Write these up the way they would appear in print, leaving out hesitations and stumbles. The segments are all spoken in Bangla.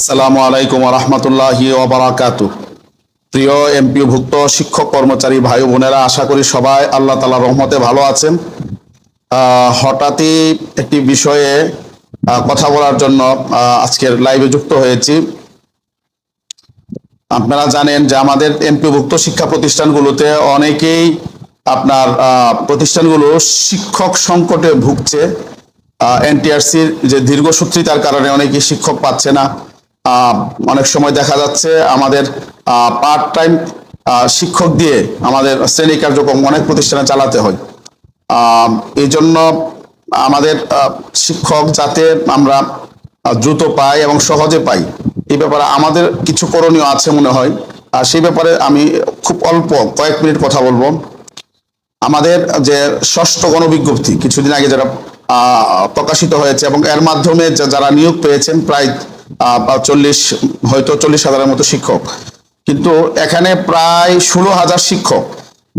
আসসালামু আলাইকুম রহমতুল্লাহি ওয়া বারাকাতুহু। প্রিয় এমপিওভুক্ত শিক্ষক কর্মচারী ভাই বোনেরা, আশা করি সবাই আল্লাহ তাআলার রহমতে ভালো আছেন। হঠাৎই একটি বিষয়ে কথা বলার জন্য আজকের লাইভে যুক্ত হয়েছি। আপনারা জানেন যে আমাদের এমপিওভুক্ত শিক্ষা প্রতিষ্ঠানগুলোতে অনেকেই আপনার প্রতিষ্ঠানগুলো শিক্ষক সংকটে ভুগছে। এনটিআরসির যে দীর্ঘসূত্রিতার কারণে অনেকেই শিক্ষক পাচ্ছে না। অনেক সময় দেখা যাচ্ছে আমাদের পার্ট টাইম শিক্ষক দিয়ে আমাদের শ্রেণী কার্যক্রম অনেক প্রতিষ্ঠানে চালাতে হয়। এই জন্য আমাদের শিক্ষক যাতে আমরা দ্রুত পাই এবং সহজে পাই, এই ব্যাপারে আমাদের কিছু করণীয় আছে মনে হয়। সেই ব্যাপারে আমি খুব অল্প কয়েক মিনিট কথা বলবো। আমাদের যে ষষ্ঠ গণবিজ্ঞপ্তি কিছুদিন আগে যারা প্রকাশিত হয়েছে এবং এর মাধ্যমে যারা নিয়োগ পেয়েছেন প্রায় 40,000-এর মতো শিক্ষক, কিন্তু এখানে প্রায় 16,000 শিক্ষক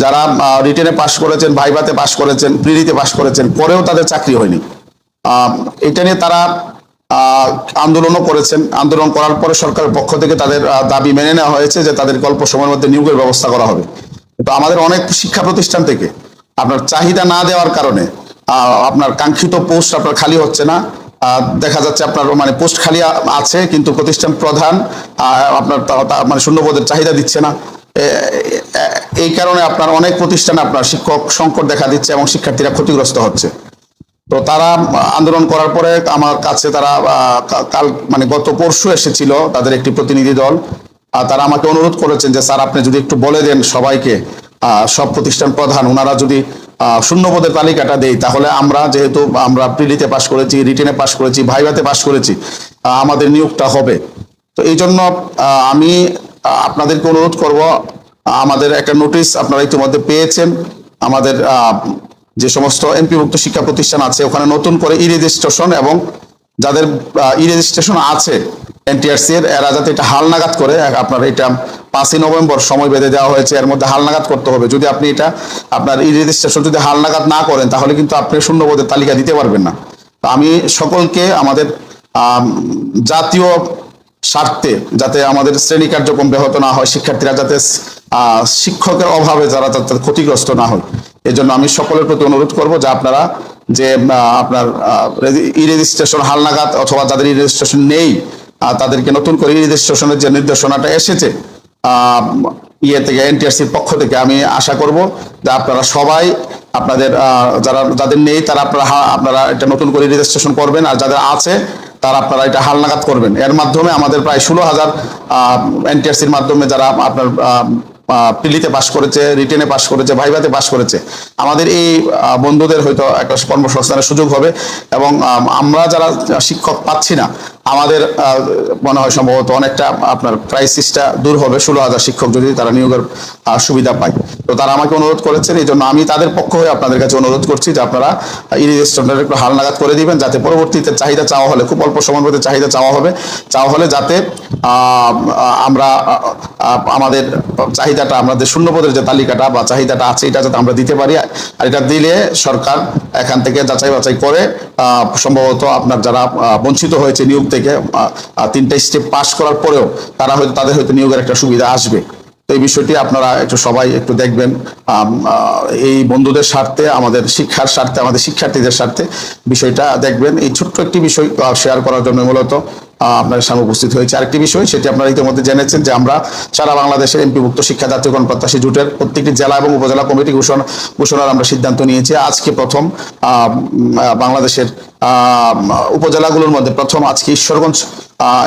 যারা রিটেনে পাশ করেছেন, ভাইভাতে পাশ করেছেন, প্রিলিতে পাশ করেছেন, পরেও তাদের চাকরি হয়নি। এটা নিয়ে তারা আন্দোলনও করেছেন। আন্দোলন করার পরে সরকারের পক্ষ থেকে তাদের দাবি মেনে নেওয়া হয়েছে যে তাদের অল্প সময়ের মধ্যে নিয়োগের ব্যবস্থা করা হবে। কিন্তু আমাদের অনেক শিক্ষা প্রতিষ্ঠান থেকে আপনার চাহিদা না দেওয়ার কারণে আপনার কাঙ্ক্ষিত পোস্ট আপনার খালি হচ্ছে না। দেখা যাচ্ছে আপনার মানে পোস্ট খালি আছে কিন্তু প্রতিষ্ঠান প্রধান আপনার মানে শূন্যপদের চাহিদা দিচ্ছে না। এই কারণে আপনার অনেক প্রতিষ্ঠানে আপনার শিক্ষক সংকট দেখা দিচ্ছে এবং শিক্ষার্থীরা ক্ষতিগ্রস্ত হচ্ছে। তো তারা আন্দোলন করার পরে আমার কাছে তারা কাল মানে গত পরশু এসেছিল তাদের একটি প্রতিনিধি দল। তারা আমাকে অনুরোধ করেছেন যে স্যার, আপনি যদি একটু বলে দেন সবাইকে, সব প্রতিষ্ঠান প্রধান ওনারা যদি শূন্যপদের তালিকাটা দেই, তাহলে আমরা যেহেতু আমরা প্রিলিতে পাশ করেছি, রিটেনে পাশ করেছি, ভাইভাতে পাশ করেছি, আমাদের নিয়োগটা হবে। তো এই জন্য আমি আপনাদেরকে অনুরোধ করব, আমাদের একটা নোটিশ আপনারা ইতিমধ্যে পেয়েছেন। আমাদের যে সমস্ত এমপিভুক্ত শিক্ষা প্রতিষ্ঠান আছে ওখানে নতুন করে ই রেজিস্ট্রেশন এবং যাদের ই রেজিস্ট্রেশন আছে এনটিআরসি এর, এরা যাতে এটা হালনাগাদ করে, আপনার এটা 5ই নভেম্বর সময় বেঁধে দেওয়া হয়েছে, এর মধ্যে হালনাগাদ করতে হবে। যদি আপনি এটা আপনার ই রেজিস্ট্রেশন যদি হালনাগাদ না করেন তাহলে কিন্তু আপনি শূন্যপদের তালিকা দিতে পারবেন না। তো আমি সকলকে আমাদের জাতীয় স্বার্থে যাতে আমাদের শ্রেণী কার্যক্রম ব্যাহত না হয়, শিক্ষার্থীরা যাতে শিক্ষকের অভাবে যারা ক্ষতিগ্রস্ত না হয়, এই জন্য আমি সকলের প্রতি অনুরোধ করব যে আপনারা যে আপনার ই রেজিস্ট্রেশন হালনাগাদ অথবা যাদের ই রেজিস্ট্রেশন নেই তাদেরকে নতুন করে ই রেজিস্ট্রেশনের যে নির্দেশনাটা এসেছে ইয়ে থেকে এনটিআরসির পক্ষ থেকে, আমি আশা করব যে আপনারা সবাই আপনাদের যাদের নেই তারা আপনারা এটা নতুন করে রেজিস্ট্রেশন করবেন, আর যাদের আছে তারা আপনারা এটা হালনাগাদ করবেন। এর মাধ্যমে আমাদের প্রায় 16,000 এনটিআরসির মাধ্যমে যারা আপনার প্রিলিতে পাশ করেছে, রিটেনে পাশ করেছে, ভাইভাতে পাশ করেছে, আমাদের এই বন্ধুদের হয়তো একটা কর্মসংস্থানের সুযোগ হবে এবং আমরা যারা শিক্ষক পাচ্ছি না আমাদের মনে হয় সম্ভবত অনেকটা আপনার ক্রাইসিসটা দূর হবে 16,000 শিক্ষক যদি তারা নিয়োগের সুবিধা পায়। তো তারা আমাকে অনুরোধ করেছেন, এই জন্য আমি তাদের পক্ষ হয়ে আপনাদের কাছে অনুরোধ করছি যে আপনারা ই রেজিস্ট্রেশনটা একটু হালনাগাদ করে দিবেন, যাতে পরবর্তীতে চাহিদা চাওয়া হলে, খুব অল্প সময়ের মধ্যে চাহিদা চাওয়া হলে যাতে আমরা আমাদের চাহিদাটা, আমাদের শূন্যপদের যে তালিকাটা বা চাহিদাটা আছে এটা যাতে আমরা দিতে পারি। আর এটা দিলে সরকার এখান থেকে যাচাই বাছাই করে সম্ভবত আপনার যারা বঞ্চিত হয়েছে নিয়োগ থেকে 3টা স্টেপ পাস করার পরেও তাদের হয়তো নিয়োগের একটা সুবিধা আসবে। তো এই বিষয়টি আপনারা একটু সবাই একটু দেখবেন, এই বন্ধুদের স্বার্থে, আমাদের শিক্ষার স্বার্থে, আমাদের শিক্ষার্থীদের স্বার্থে বিষয়টা দেখবেন। এই ছোট্ট একটি বিষয় শেয়ার করার জন্য মূলত আপনার সামনে উপস্থিত হয়েছে। আরেকটি বিষয়, সেটি আপনারা ইতিমধ্যে জেনেছেন যে আমরা সারা বাংলাদেশের এমপিভুক্ত শিক্ষা জাতীয়করণ প্রত্যাশী জোটের প্রত্যেকটি জেলা এবং উপজেলা কমিটি ঘোষণার আমরা সিদ্ধান্ত নিয়েছি। আজকে প্রথম বাংলাদেশের উপজেলাগুলোর মধ্যে প্রথম আজকে ঈশ্বরগঞ্জ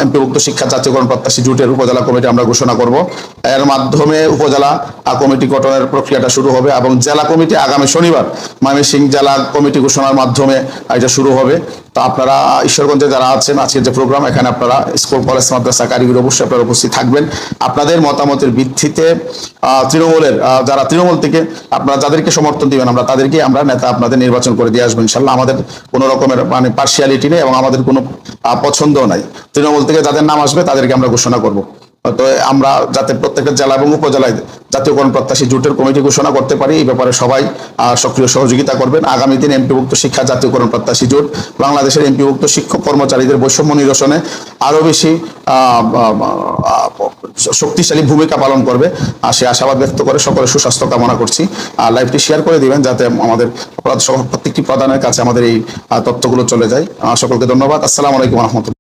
এমপিভুক্ত শিক্ষা জাতীয়করণ প্রত্যাশী জোটের উপজেলা কমিটি আমরা ঘোষণা করব। এর মাধ্যমে উপজেলা কমিটি গঠনের প্রক্রিয়াটা শুরু হবে এবং জেলা কমিটি আগামী শনিবার ময়মনসিংহ জেলা কমিটি ঘোষণার মাধ্যমে এটা শুরু হবে। তো আপনারা ঈশ্বরগঞ্জে যারা আছেন, আজকের যে প্রোগ্রাম এখানে আপনারা স্কুল, কলেজ, মাদ্রাসা, কারিগরি অবশ্যই আপনারা উপস্থিত থাকবেন। আপনাদের মতামতের ভিত্তিতে তৃণমূলের যারা তৃণমূল থেকে আপনারা যাদেরকে সমর্থন দিবেন আমরা নেতা আপনাদের নির্বাচন করে দিয়ে আসবো ইনশাল্লাহ। আমাদের কোনো রকমের মানে পার্সিয়ালিটি নেই এবং আমাদের কোনো পছন্দও নাই। তৃণমূল থেকে যাদের নাম আসবে তাদেরকে আমরা ঘোষণা করব। তো আমরা যাতে প্রত্যেকটা জেলা এবং উপজেলায় জাতীয়করণ প্রত্যাশী জোটের কমিটি ঘোষণা করতে পারি, এই ব্যাপারে সবাই সক্রিয় সহযোগিতা করবেন। আগামী দিন এমপিভুক্ত শিক্ষা জাতীয়করণ প্রত্যাশী জোট বাংলাদেশের এমপিভুক্ত শিক্ষক কর্মচারীদের বৈষম্য নিরসনে আরো বেশি শক্তিশালী ভূমিকা পালন করবে, সে আশাবাদ ব্যক্ত করে সকলের সুস্বাস্থ্য কামনা করছি। লাইভটি শেয়ার করে দিবেন যাতে আমাদের প্রত্যেকটি প্রধানের কাছে আমাদের এই তথ্যগুলো চলে যায়। সকলকে ধন্যবাদ। আসসালামু আলাইকুম রহমতুল্লাহ।